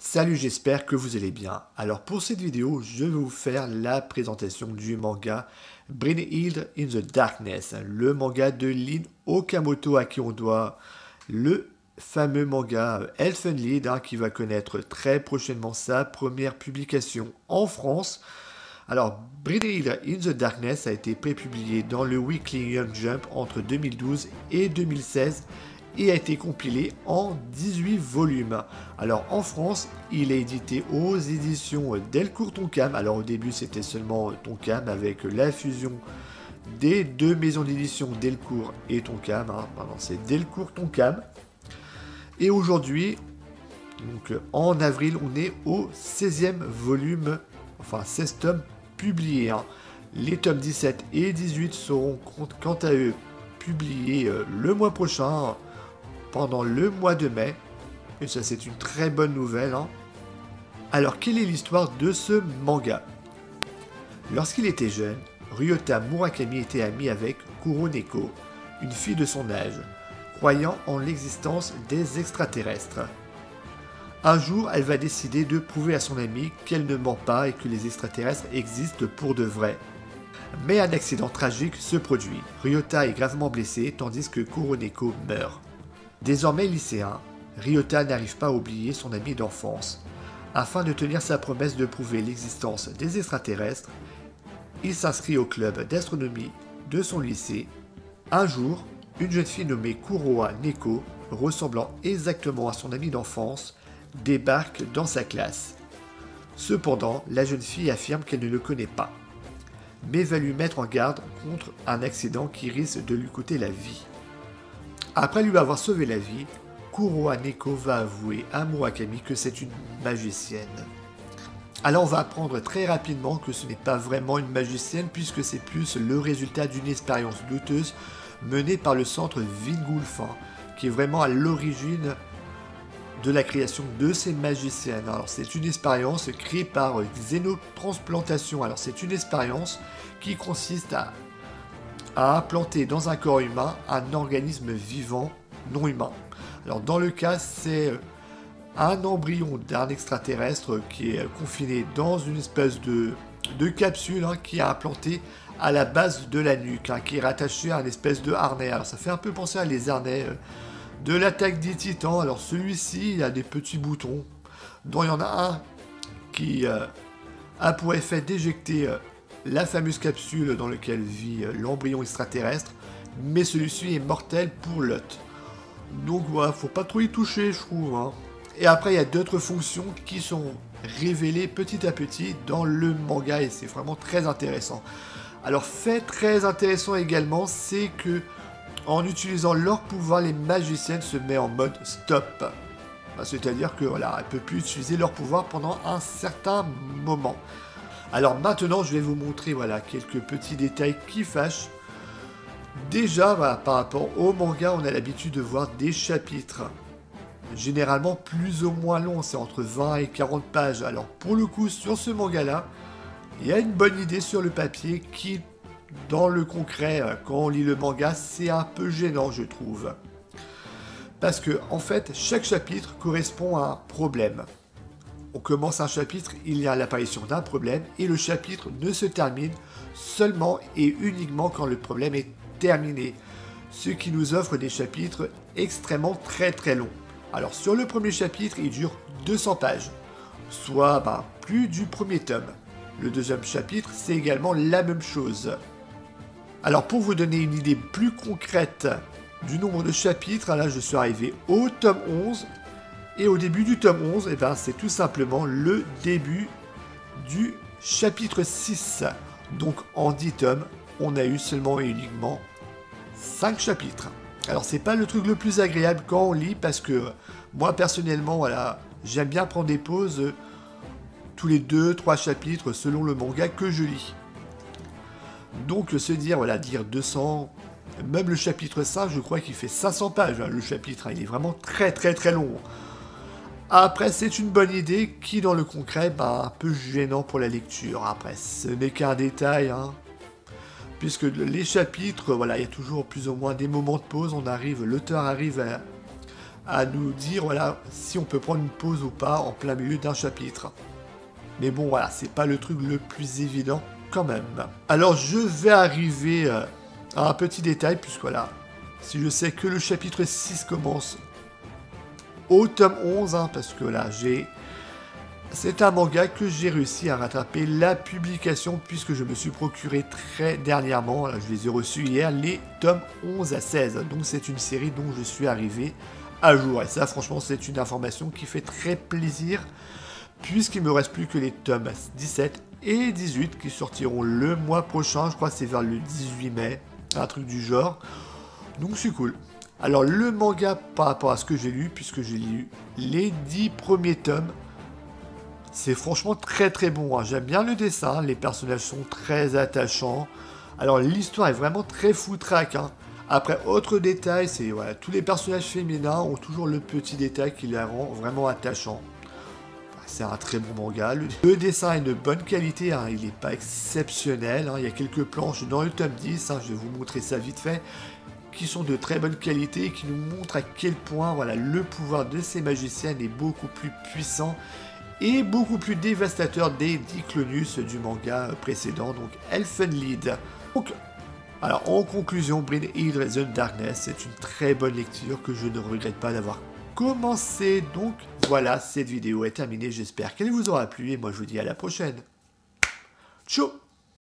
Salut, j'espère que vous allez bien. Alors pour cette vidéo, je vais vous faire la présentation du manga Brynhild in the Darkness, le manga de Lin Okamoto à qui on doit le fameux manga Elfen Lied qui va connaître très prochainement sa première publication en France. Alors Brynhild in the Darkness a été prépublié dans le Weekly Young Jump entre 2012 et 2016 et a été compilé en 18 volumes. Alors en France, il est édité aux éditions Delcourt Tonkam. Alors au début c'était seulement Tonkam avec la fusion des deux maisons d'édition Delcourt et Tonkam. Pardon, c'est Delcourt Tonkam. Et aujourd'hui, donc en avril, on est au 16e volume, enfin 16 tomes publiés. Les tomes 17 et 18 seront quant à eux publiés le mois prochain, pendant le mois de mai, et ça c'est une très bonne nouvelle. Alors quelle est l'histoire de ce manga? Lorsqu'il était jeune, Ryota Murakami était ami avec Kuroneko, une fille de son âge, croyant en l'existence des extraterrestres. Un jour, elle va décider de prouver à son ami qu'elle ne ment pas et que les extraterrestres existent pour de vrai. Mais un accident tragique se produit. Ryota est gravement blessé tandis que Kuroneko meurt. Désormais lycéen, Ryota n'arrive pas à oublier son ami d'enfance. Afin de tenir sa promesse de prouver l'existence des extraterrestres, il s'inscrit au club d'astronomie de son lycée. Un jour, une jeune fille nommée Kuroha Neko, ressemblant exactement à son ami d'enfance, débarque dans sa classe. Cependant, la jeune fille affirme qu'elle ne le connaît pas, mais va lui mettre en garde contre un accident qui risque de lui coûter la vie. Après lui avoir sauvé la vie, Kuroha Neko va avouer à Murakami que c'est une magicienne. Alors on va apprendre très rapidement que ce n'est pas vraiment une magicienne puisque c'est plus le résultat d'une expérience douteuse menée par le centre Vingulf, qui est vraiment à l'origine de la création de ces magiciennes. Alors c'est une expérience créée par xénotransplantation. Alors c'est une expérience qui consiste à implanter dans un corps humain un organisme vivant non humain. Alors dans le cas, c'est un embryon d'un extraterrestre qui est confiné dans une espèce de capsule qui est implantée à la base de la nuque, qui est rattaché à une espèce de harnais. Alors ça fait un peu penser à les harnais de l'attaque des Titans. Alors celui-ci, il a des petits boutons, dont il y en a un qui a pour effet d'éjecter la fameuse capsule dans laquelle vit l'embryon extraterrestre, mais celui-ci est mortel pour l'hôte. Donc voilà, faut pas trop y toucher, je trouve. Et après, il y a d'autres fonctions qui sont révélées petit à petit dans le manga, et c'est vraiment très intéressant. Alors, fait très intéressant également, c'est que en utilisant leur pouvoir, les magiciennes se mettent en mode stop. C'est-à-dire que voilà, elles ne peuvent plus utiliser leur pouvoir pendant un certain moment. Alors maintenant, je vais vous montrer quelques petits détails qui fâchent. Déjà, par rapport au manga, on a l'habitude de voir des chapitres. Généralement plus ou moins longs, c'est entre 20 et 40 pages. Alors pour le coup, sur ce manga-là, il y a une bonne idée sur le papier qui, dans le concret, quand on lit le manga, c'est un peu gênant, je trouve. Parce que, en fait, chaque chapitre correspond à un problème. On commence un chapitre, il y a l'apparition d'un problème, et le chapitre ne se termine seulement et uniquement quand le problème est terminé. Ce qui nous offre des chapitres extrêmement très longs. Alors sur le premier chapitre, il dure 200 pages, soit plus du premier tome. Le deuxième chapitre, c'est également la même chose. Alors pour vous donner une idée plus concrète du nombre de chapitres, là je suis arrivé au tome 11. Et au début du tome 11, c'est tout simplement le début du chapitre 6. Donc en 10 tomes, on a eu seulement et uniquement 5 chapitres. Alors c'est pas le truc le plus agréable quand on lit, parce que moi personnellement, j'aime bien prendre des pauses tous les 2-3 chapitres selon le manga que je lis. Donc se dire 200, même le chapitre 5, je crois qu'il fait 500 pages, le chapitre, il est vraiment très long. Après, c'est une bonne idée qui, dans le concret, un peu gênant pour la lecture. Après, ce n'est qu'un détail, puisque les chapitres, il y a toujours plus ou moins des moments de pause. L'auteur arrive à nous dire voilà si on peut prendre une pause ou pas en plein milieu d'un chapitre. Mais bon voilà, c'est pas le truc le plus évident quand même. Alors je vais arriver à un petit détail, puisque voilà, si je sais que le chapitre 6 commence au tome 11, hein, parce que là c'est un manga que j'ai réussi à rattraper la publication, puisque je me suis procuré très dernièrement, là, je les ai reçus hier, les tomes 11 à 16. Donc c'est une série dont je suis arrivé à jour. Et ça franchement c'est une information qui fait très plaisir, puisqu'il me reste plus que les tomes 17 et 18 qui sortiront le mois prochain. Je crois que c'est vers le 18 mai, un truc du genre. Donc c'est cool. Alors le manga par rapport à ce que j'ai lu, puisque j'ai lu les 10 premiers tomes, c'est franchement très très bon, hein. J'aime bien le dessin, les personnages sont très attachants. Alors l'histoire est vraiment très foutraque, hein. Après, autre détail, c'est voilà, tous les personnages féminins ont toujours le petit détail qui les rend vraiment attachants. C'est un très bon manga. Le dessin est de bonne qualité, hein. Il n'est pas exceptionnel, hein. Il y a quelques planches dans le tome 10, hein. Je vais vous montrer ça vite fait, qui sont de très bonne qualité et qui nous montrent à quel point voilà, le pouvoir de ces magiciennes est beaucoup plus puissant et beaucoup plus dévastateur des Diclonius du manga précédent, donc Elfenlied. Donc, alors en conclusion, Brynhildr and the Darkness, c'est une très bonne lecture que je ne regrette pas d'avoir commencé. Donc voilà, cette vidéo est terminée, j'espère qu'elle vous aura plu et moi je vous dis à la prochaine. Ciao.